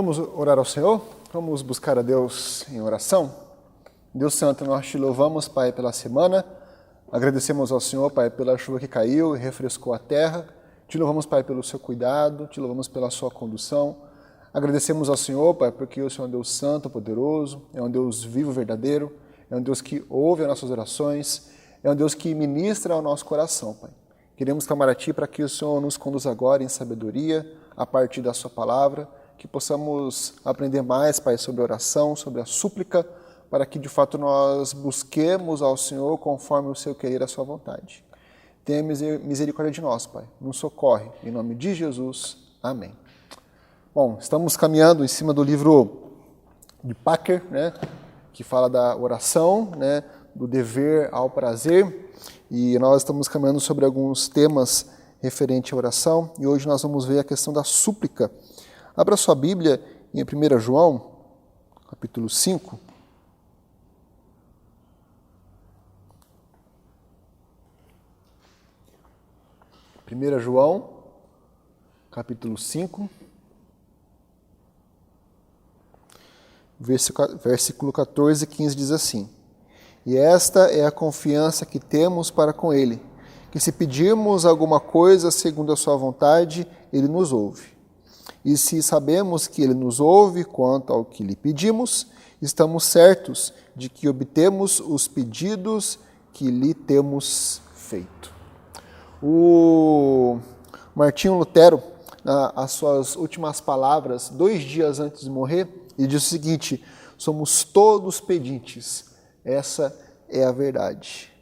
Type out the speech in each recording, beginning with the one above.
Vamos orar ao Senhor? Vamos buscar a Deus em oração? Deus Santo, nós te louvamos, Pai, pela semana. Agradecemos ao Senhor, Pai, pela chuva que caiu e refrescou a terra. Te louvamos, Pai, pelo seu cuidado, te louvamos pela sua condução. Agradecemos ao Senhor, Pai, porque o Senhor é um Deus santo, poderoso, é um Deus vivo, verdadeiro, é um Deus que ouve as nossas orações, é um Deus que ministra ao nosso coração, Pai. Queremos clamar a Ti para que o Senhor nos conduza agora em sabedoria, a partir da sua palavra, que possamos aprender mais, Pai, sobre a oração, sobre a súplica, para que de fato nós busquemos ao Senhor conforme o seu querer, a sua vontade. Tenha misericórdia de nós, Pai. Nos socorre. Em nome de Jesus. Amém. Bom, estamos caminhando em cima do livro de Packer, né, que fala da oração, né, do dever ao prazer, e nós estamos caminhando sobre alguns temas referentes à oração, e hoje nós vamos ver a questão da súplica. Abra sua Bíblia em 1 João, capítulo 5. João, capítulo 5, versículo 14 e 15 diz assim: E esta é a confiança que temos para com Ele, que se pedirmos alguma coisa segundo a sua vontade, Ele nos ouve. E se sabemos que Ele nos ouve quanto ao que lhe pedimos, estamos certos de que obtemos os pedidos que lhe temos feito. O Martinho Lutero, as suas últimas palavras, 2 dias antes de morrer, ele diz o seguinte: somos todos pedintes, essa é a verdade.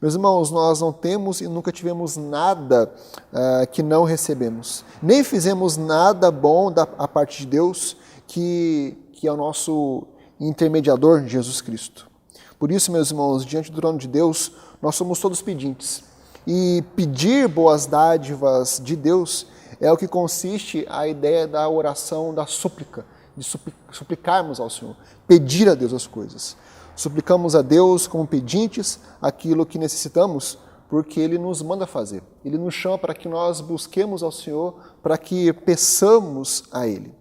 Meus irmãos, nós não temos e nunca tivemos nada que não recebemos. Nem fizemos nada bom da parte de Deus, que é o nosso intermediador, Jesus Cristo. Por isso, meus irmãos, diante do trono de Deus, nós somos todos pedintes. E pedir boas dádivas de Deus é o que consiste a ideia da oração, da súplica, de suplicarmos ao Senhor, pedir a Deus as coisas. Suplicamos a Deus como pedintes aquilo que necessitamos, porque Ele nos manda fazer. Ele nos chama para que nós busquemos ao Senhor, para que peçamos a Ele.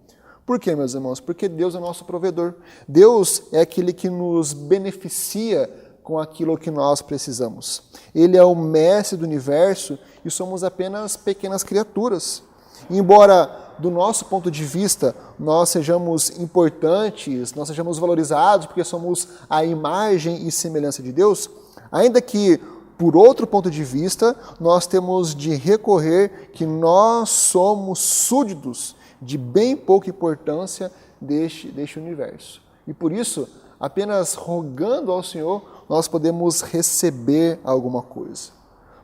Por quê, meus irmãos? Porque Deus é nosso provedor. Deus é aquele que nos beneficia com aquilo que nós precisamos. Ele é o mestre do universo e somos apenas pequenas criaturas. Embora, do nosso ponto de vista, nós sejamos importantes, nós sejamos valorizados porque somos a imagem e semelhança de Deus, ainda que, por outro ponto de vista, nós temos de recorrer que nós somos súditos de bem pouca importância deste universo. E por isso, apenas rogando ao Senhor, nós podemos receber alguma coisa.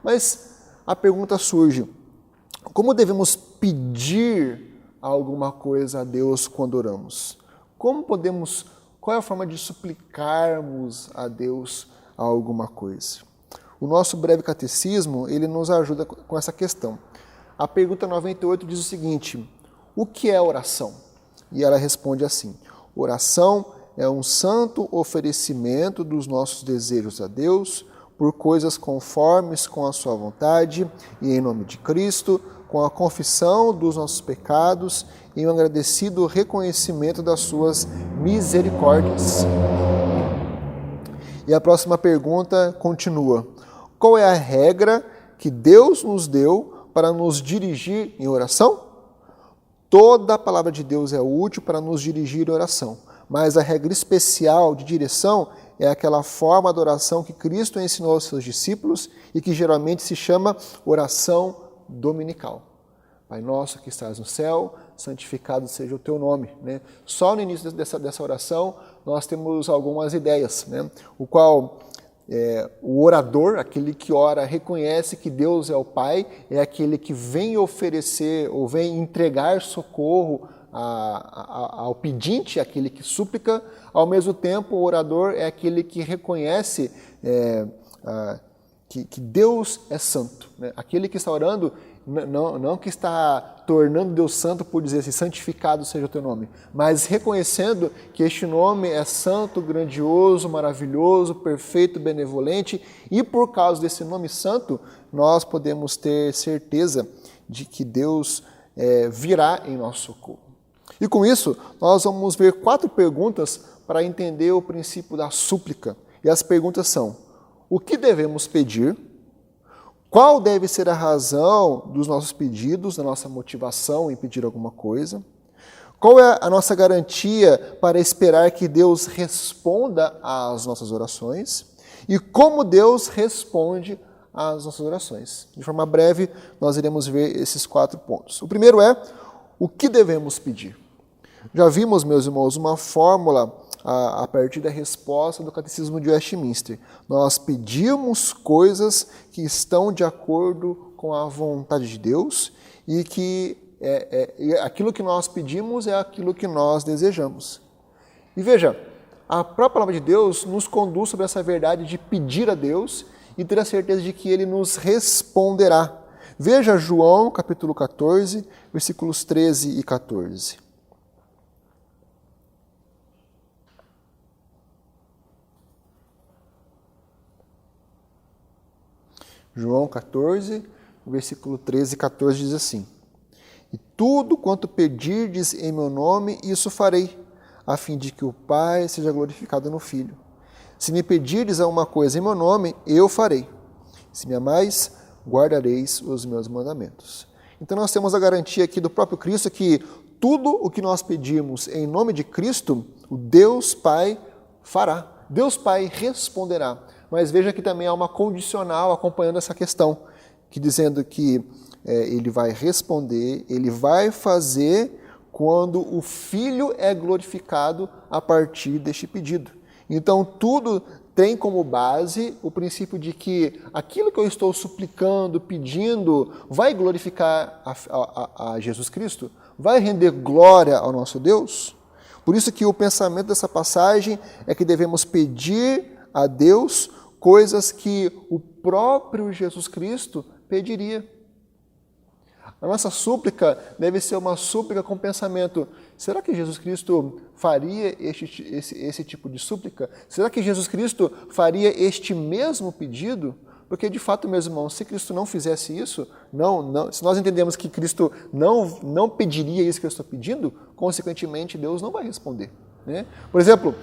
Mas a pergunta surge: como devemos pedir alguma coisa a Deus quando oramos? Qual é a forma de suplicarmos a Deus alguma coisa? O nosso breve catecismo, ele nos ajuda com essa questão. A pergunta 98 diz o seguinte: o que é oração? E ela responde assim: oração é um santo oferecimento dos nossos desejos a Deus por coisas conformes com a sua vontade e em nome de Cristo, com a confissão dos nossos pecados e um agradecido reconhecimento das suas misericórdias. E a próxima pergunta continua: qual é a regra que Deus nos deu para nos dirigir em oração? Toda a palavra de Deus é útil para nos dirigir em oração, mas a regra especial de direção é aquela forma de oração que Cristo ensinou aos seus discípulos e que geralmente se chama oração dominical. Pai nosso que estás no céu, santificado seja o teu nome. Né? Só no início dessa oração nós temos algumas ideias, né? O qual o orador, aquele que ora, reconhece que Deus é o Pai, é aquele que vem oferecer ou vem entregar socorro ao pedinte, aquele que súplica. Ao mesmo tempo, o orador é aquele que reconhece que Deus é santo. Né? Aquele que está orando, não que está tornando Deus santo por dizer assim, santificado seja o teu nome, mas reconhecendo que este nome é santo, grandioso, maravilhoso, perfeito, benevolente, e por causa desse nome santo, nós podemos ter certeza de que Deus virá em nosso socorro. E com isso, nós vamos ver 4 perguntas para entender o princípio da súplica. E as perguntas são: o que devemos pedir? Qual deve ser a razão dos nossos pedidos, da nossa motivação em pedir alguma coisa? Qual é a nossa garantia para esperar que Deus responda às nossas orações? E como Deus responde às nossas orações? De forma breve, nós iremos ver esses 4 pontos. O primeiro é: o que devemos pedir? Já vimos, meus irmãos, uma fórmula a partir da resposta do Catecismo de Westminster. Nós pedimos coisas que estão de acordo com a vontade de Deus e que aquilo que nós pedimos é aquilo que nós desejamos. E veja, a própria palavra de Deus nos conduz sobre essa verdade de pedir a Deus e ter a certeza de que Ele nos responderá. Veja João, capítulo 14, versículos 13 e 14. João 14, versículo 13 e 14 diz assim: E tudo quanto pedirdes em meu nome, isso farei, a fim de que o Pai seja glorificado no Filho. Se me pedirdes alguma coisa em meu nome, eu farei. Se me amais, guardareis os meus mandamentos. Então nós temos a garantia aqui do próprio Cristo que tudo o que nós pedimos em nome de Cristo, o Deus Pai fará. Deus Pai responderá. Mas veja que também há uma condicional acompanhando essa questão, que dizendo que ele vai responder, ele vai fazer quando o Filho é glorificado a partir deste pedido. Então tudo tem como base o princípio de que aquilo que eu estou suplicando, pedindo, vai glorificar a Jesus Cristo? Vai render glória ao nosso Deus? Por isso que o pensamento dessa passagem é que devemos pedir a Deus coisas que o próprio Jesus Cristo pediria. A nossa súplica deve ser uma súplica com pensamento: será que Jesus Cristo faria esse tipo de súplica? Será que Jesus Cristo faria este mesmo pedido? Porque, de fato, meus irmãos, se Cristo não fizesse isso, se nós entendemos que Cristo não pediria isso que eu estou pedindo, consequentemente, Deus não vai responder, né? Por exemplo,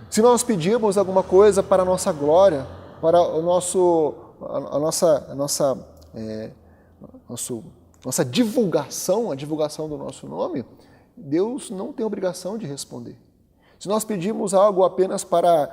se nós pedirmos alguma coisa para a nossa glória, para a nossa divulgação, a divulgação do nosso nome, Deus não tem obrigação de responder. Se nós pedirmos algo apenas para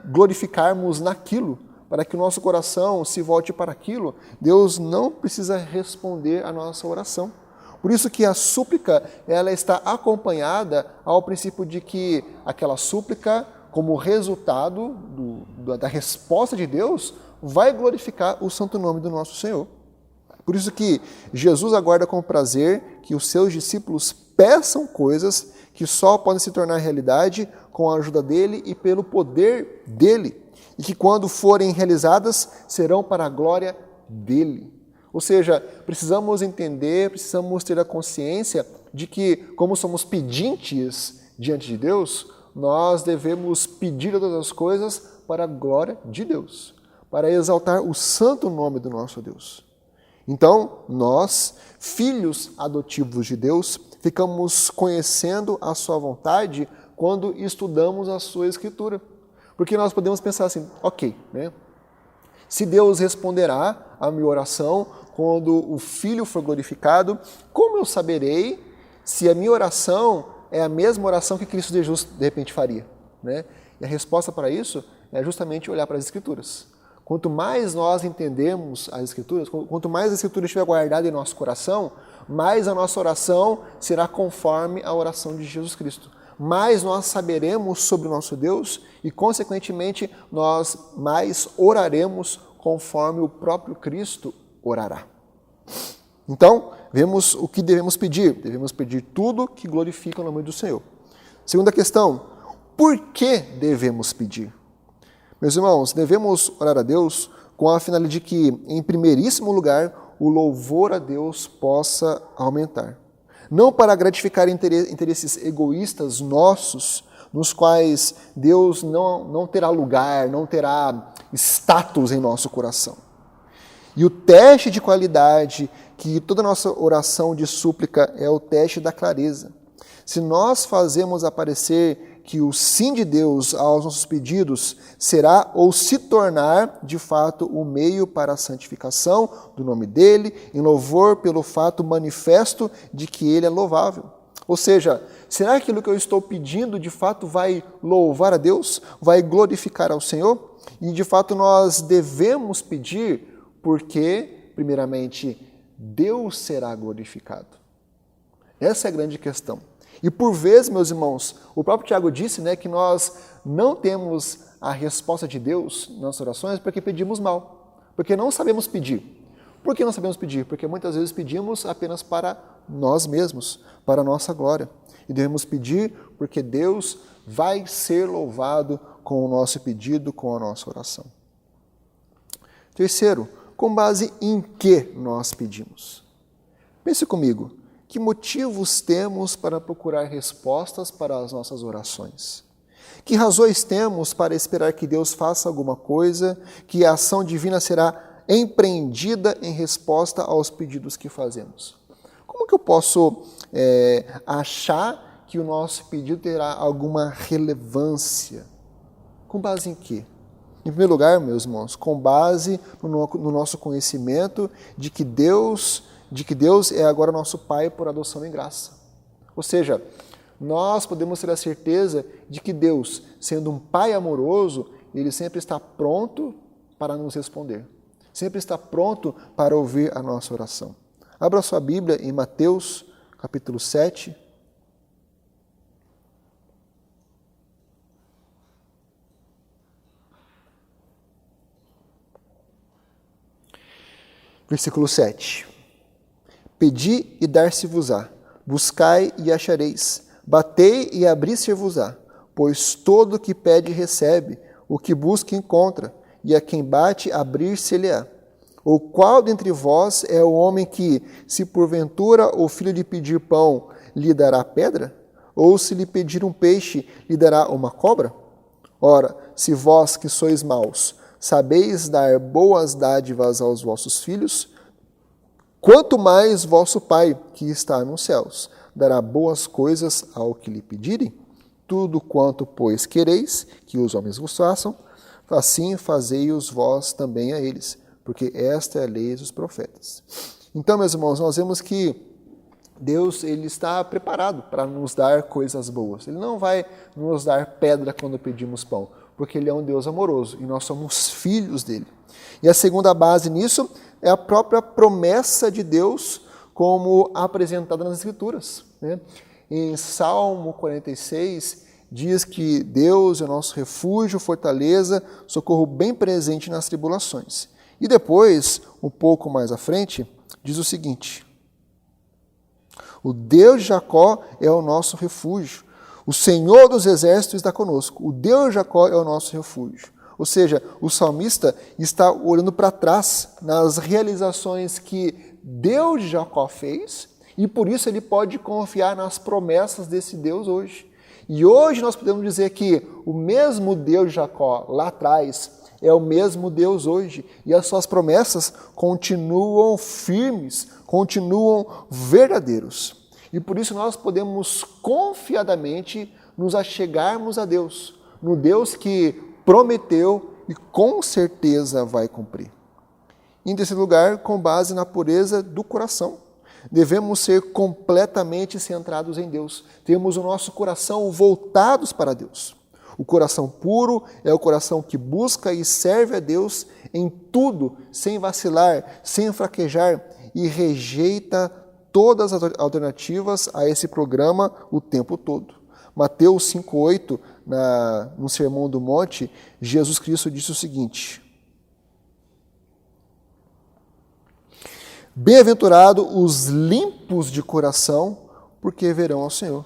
glorificarmos naquilo, para que o nosso coração se volte para aquilo, Deus não precisa responder a nossa oração. Por isso que a súplica, ela está acompanhada ao princípio de que aquela súplica, como resultado da resposta de Deus, vai glorificar o santo nome do nosso Senhor. Por isso que Jesus aguarda com prazer que os seus discípulos peçam coisas que só podem se tornar realidade com a ajuda dele e pelo poder dele, e que quando forem realizadas serão para a glória dele. Ou seja, precisamos entender, precisamos ter a consciência de que, como somos pedintes diante de Deus, nós devemos pedir todas as coisas para a glória de Deus, para exaltar o santo nome do nosso Deus. Então, nós, filhos adotivos de Deus, ficamos conhecendo a sua vontade quando estudamos a sua Escritura. Porque nós podemos pensar assim: ok, né? Se Deus responderá à minha oração quando o Filho for glorificado, como eu saberei se a minha oração é a mesma oração que Cristo Jesus de repente faria, né? E a resposta para isso é justamente olhar para as Escrituras. Quanto mais nós entendemos as Escrituras, quanto mais a Escritura estiver guardada em nosso coração, mais a nossa oração será conforme a oração de Jesus Cristo. Mais nós saberemos sobre o nosso Deus e, consequentemente, nós mais oraremos conforme o próprio Cristo orará. Então, vemos o que devemos pedir. Devemos pedir tudo que glorifica o nome do Senhor. Segunda questão: por que devemos pedir? Meus irmãos, devemos orar a Deus com a finalidade de que, em primeiríssimo lugar, o louvor a Deus possa aumentar. Não para gratificar interesses egoístas nossos, nos quais Deus não terá lugar, não terá status em nosso coração. E o teste de qualidade que toda nossa oração de súplica é o teste da clareza. Se nós fazemos aparecer que o sim de Deus aos nossos pedidos será ou se tornar, de fato, o meio para a santificação do nome dele, em louvor pelo fato manifesto de que ele é louvável. Ou seja, será que aquilo que eu estou pedindo, de fato, vai louvar a Deus? Vai glorificar ao Senhor? E, de fato, nós devemos pedir porque, primeiramente, Deus será glorificado. Essa é a grande questão. E por vezes, meus irmãos, o próprio Tiago disse, que nós não temos a resposta de Deus nas nossas orações porque pedimos mal, porque não sabemos pedir. Por que não sabemos pedir? Porque muitas vezes pedimos apenas para nós mesmos, para a nossa glória. E devemos pedir porque Deus vai ser louvado com o nosso pedido, com a nossa oração. Terceiro, com base em que nós pedimos? Pense comigo. Que motivos temos para procurar respostas para as nossas orações? Que razões temos para esperar que Deus faça alguma coisa, que a ação divina será empreendida em resposta aos pedidos que fazemos? Como que eu posso achar que o nosso pedido terá alguma relevância? Com base em quê? Em primeiro lugar, meus irmãos, com base no nosso conhecimento de que Deus é agora nosso Pai por adoção em graça. Ou seja, nós podemos ter a certeza de que Deus, sendo um Pai amoroso, Ele sempre está pronto para nos responder. Sempre está pronto para ouvir a nossa oração. Abra sua Bíblia em Mateus, capítulo 7. Versículo 7. Pedi e dar-se-vos-á, buscai e achareis, batei e abrir-se-vos-á, pois todo o que pede recebe, o que busca encontra, e a quem bate abrir-se-lhe-á. Ou qual dentre vós é o homem que, se porventura o filho lhe pedir pão, lhe dará pedra? Ou se lhe pedir um peixe, lhe dará uma cobra? Ora, se vós que sois maus, sabeis dar boas dádivas aos vossos filhos, quanto mais vosso Pai, que está nos céus, dará boas coisas ao que lhe pedirem? Tudo quanto, pois, quereis que os homens vos façam, assim fazei-os vós também a eles, porque esta é a lei dos profetas. Então, meus irmãos, nós vemos que Deus ele está preparado para nos dar coisas boas. Ele não vai nos dar pedra quando pedimos pão, porque Ele é um Deus amoroso e nós somos filhos dele. E a segunda base nisso é a própria promessa de Deus como apresentada nas Escrituras. Em Salmo 46, diz que Deus é o nosso refúgio, fortaleza, socorro bem presente nas tribulações. E depois, um pouco mais à frente, diz o seguinte: o Deus de Jacó é o nosso refúgio, o Senhor dos exércitos está conosco, o Deus de Jacó é o nosso refúgio. Ou seja, o salmista está olhando para trás nas realizações que Deus de Jacó fez e por isso ele pode confiar nas promessas desse Deus hoje. E hoje nós podemos dizer que o mesmo Deus de Jacó lá atrás é o mesmo Deus hoje e as suas promessas continuam firmes, continuam verdadeiros. E por isso nós podemos confiadamente nos achegarmos a Deus, no Deus que prometeu e com certeza vai cumprir. Em terceiro lugar, com base na pureza do coração. Devemos ser completamente centrados em Deus. Temos o nosso coração voltados para Deus. O coração puro é o coração que busca e serve a Deus em tudo, sem vacilar, sem fraquejar e rejeita todas as alternativas a esse programa o tempo todo. Mateus 5,8, no Sermão do Monte, Jesus Cristo disse o seguinte: bem-aventurado os limpos de coração, porque verão ao Senhor.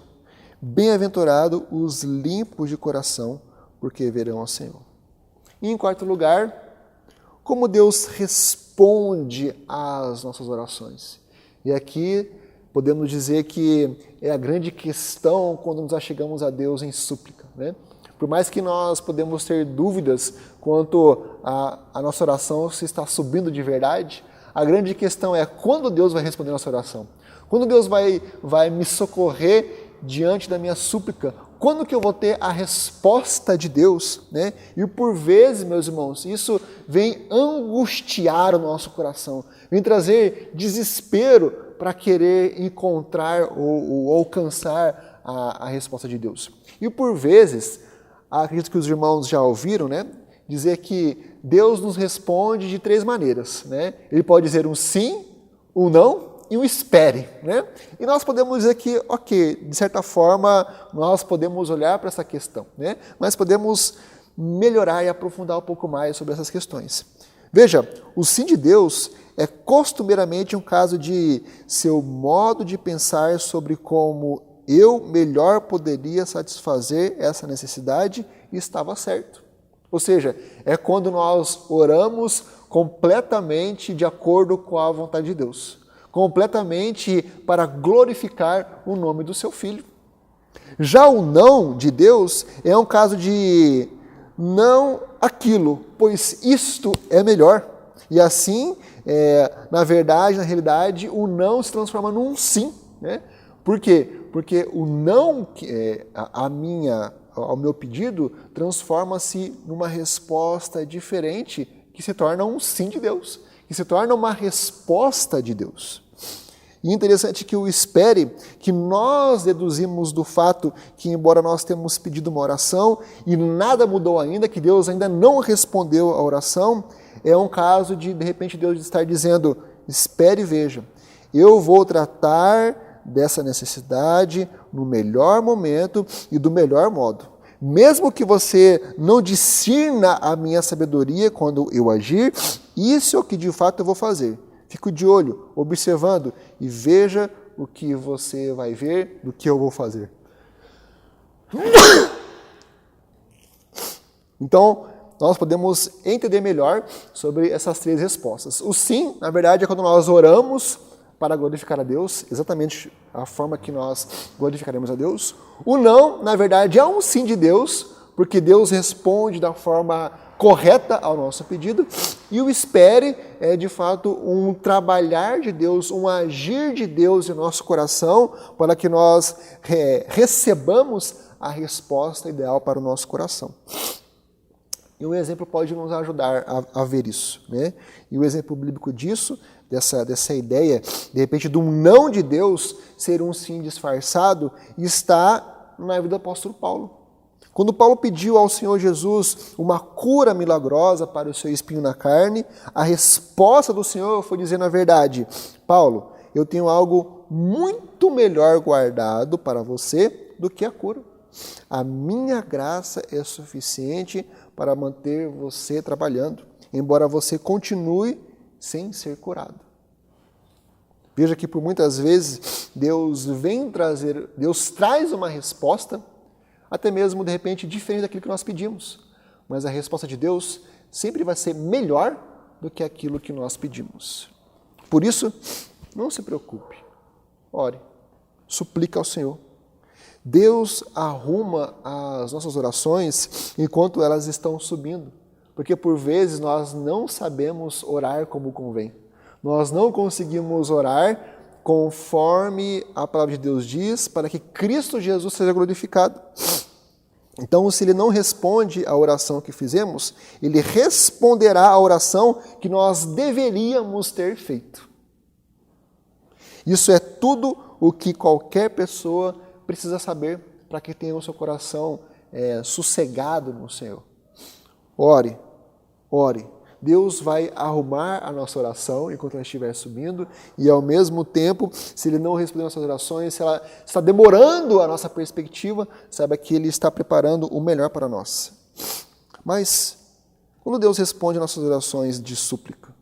Bem-aventurado os limpos de coração, porque verão ao Senhor. E em quarto lugar, como Deus responde às nossas orações. E aqui podemos dizer que é a grande questão quando nos achegamos a Deus em súplica. Por mais que nós podemos ter dúvidas quanto a nossa oração se está subindo de verdade, a grande questão é quando Deus vai responder a nossa oração. Quando Deus vai me socorrer diante da minha súplica? Quando que eu vou ter a resposta de Deus? Né? E por vezes, meus irmãos, isso vem angustiar o nosso coração, vem trazer desespero para querer encontrar ou alcançar a resposta de Deus. E por vezes, acredito que os irmãos já ouviram, né, dizer que Deus nos responde de 3 maneiras. Né? Ele pode dizer um sim, um não e um espere. Né? E nós podemos dizer que, ok, de certa forma, nós podemos olhar para essa questão, né? Mas podemos melhorar e aprofundar um pouco mais sobre essas questões. Veja, o sim de Deus é costumeiramente um caso de seu modo de pensar sobre como eu melhor poderia satisfazer essa necessidade e estava certo. Ou seja, é quando nós oramos completamente de acordo com a vontade de Deus, completamente para glorificar o nome do seu Filho. Já o não de Deus é um caso de não aquilo, pois isto é melhor. E assim, na verdade, na realidade, o não se transforma num sim. Né? Por quê? Porque o não ao meu pedido transforma-se numa resposta diferente que se torna um sim de Deus, que se torna uma resposta de Deus. E interessante que o espere, que nós deduzimos do fato que, embora nós temos pedido uma oração e nada mudou ainda, que Deus ainda não respondeu a oração, é um caso de repente, Deus estar dizendo, espere e veja, eu vou tratar dessa necessidade no melhor momento e do melhor modo. Mesmo que você não discirna a minha sabedoria quando eu agir, isso é o que de fato eu vou fazer. Fico de olho, observando e veja o que você vai ver do que eu vou fazer. Então, nós podemos entender melhor sobre essas 3 respostas. O sim, na verdade, é quando nós oramos para glorificar a Deus, exatamente a forma que nós glorificaremos a Deus. O não, na verdade, é um sim de Deus, porque Deus responde da forma correta ao nosso pedido. E o espere é, de fato, um trabalhar de Deus, um agir de Deus em nosso coração, para que nós recebamos a resposta ideal para o nosso coração. E um exemplo pode nos ajudar a ver isso. Né? E o exemplo bíblico disso, dessa ideia, de repente, de um não de Deus ser um sim disfarçado, está na vida do apóstolo Paulo. Quando Paulo pediu ao Senhor Jesus uma cura milagrosa para o seu espinho na carne, a resposta do Senhor foi dizer na verdade, Paulo, eu tenho algo muito melhor guardado para você do que a cura. A minha graça é suficiente para manter você trabalhando, embora você continue sem ser curado. Veja que por muitas vezes Deus traz uma resposta, até mesmo de repente diferente daquilo que nós pedimos, mas a resposta de Deus sempre vai ser melhor do que aquilo que nós pedimos. Por isso, não se preocupe, ore, suplica ao Senhor. Deus arruma as nossas orações enquanto elas estão subindo, porque por vezes nós não sabemos orar como convém. Nós não conseguimos orar conforme a palavra de Deus diz, para que Cristo Jesus seja glorificado. Então, se Ele não responde à oração que fizemos, Ele responderá à oração que nós deveríamos ter feito. Isso é tudo o que qualquer pessoa precisa saber para que tenha o seu coração sossegado no Senhor. Ore, ore. Deus vai arrumar a nossa oração enquanto ela estiver subindo e, ao mesmo tempo, se Ele não responder nossas orações, se ela está demorando a nossa perspectiva, saiba que Ele está preparando o melhor para nós. Mas, quando Deus responde nossas orações de súplica,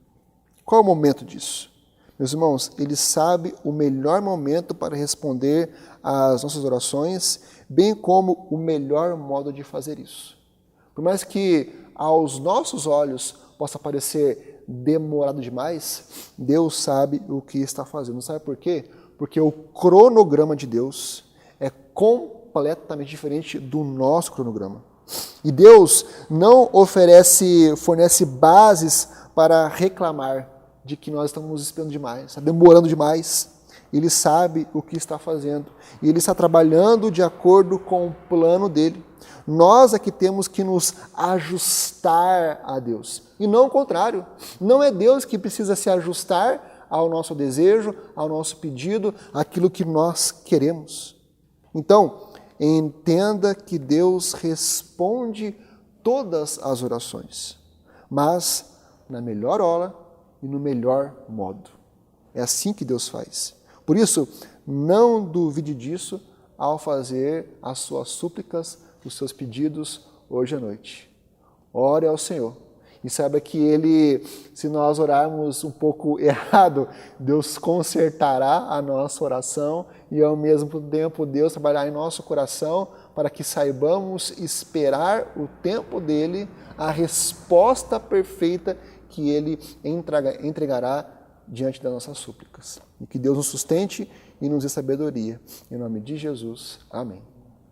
qual é o momento disso? Meus irmãos, Ele sabe o melhor momento para responder às nossas orações, bem como o melhor modo de fazer isso. Por mais que aos nossos olhos possa parecer demorado demais, Deus sabe o que está fazendo. Sabe por quê? Porque o cronograma de Deus é completamente diferente do nosso cronograma. E Deus não fornece bases para reclamar de que nós estamos esperando demais, está demorando demais. Ele sabe o que está fazendo. E Ele está trabalhando de acordo com o plano dele. Nós é que temos que nos ajustar a Deus. E não o contrário. Não é Deus que precisa se ajustar ao nosso desejo, ao nosso pedido, àquilo que nós queremos. Então, entenda que Deus responde todas as orações, mas na melhor hora e no melhor modo. É assim que Deus faz. Por isso, não duvide disso ao fazer as suas súplicas, os seus pedidos hoje à noite. Ore ao Senhor e saiba que Ele, se nós orarmos um pouco errado, Deus consertará a nossa oração e ao mesmo tempo Deus trabalhará em nosso coração para que saibamos esperar o tempo dEle, a resposta perfeita que Ele entregará diante das nossas súplicas. E que Deus nos sustente e nos dê sabedoria. Em nome de Jesus. Amém.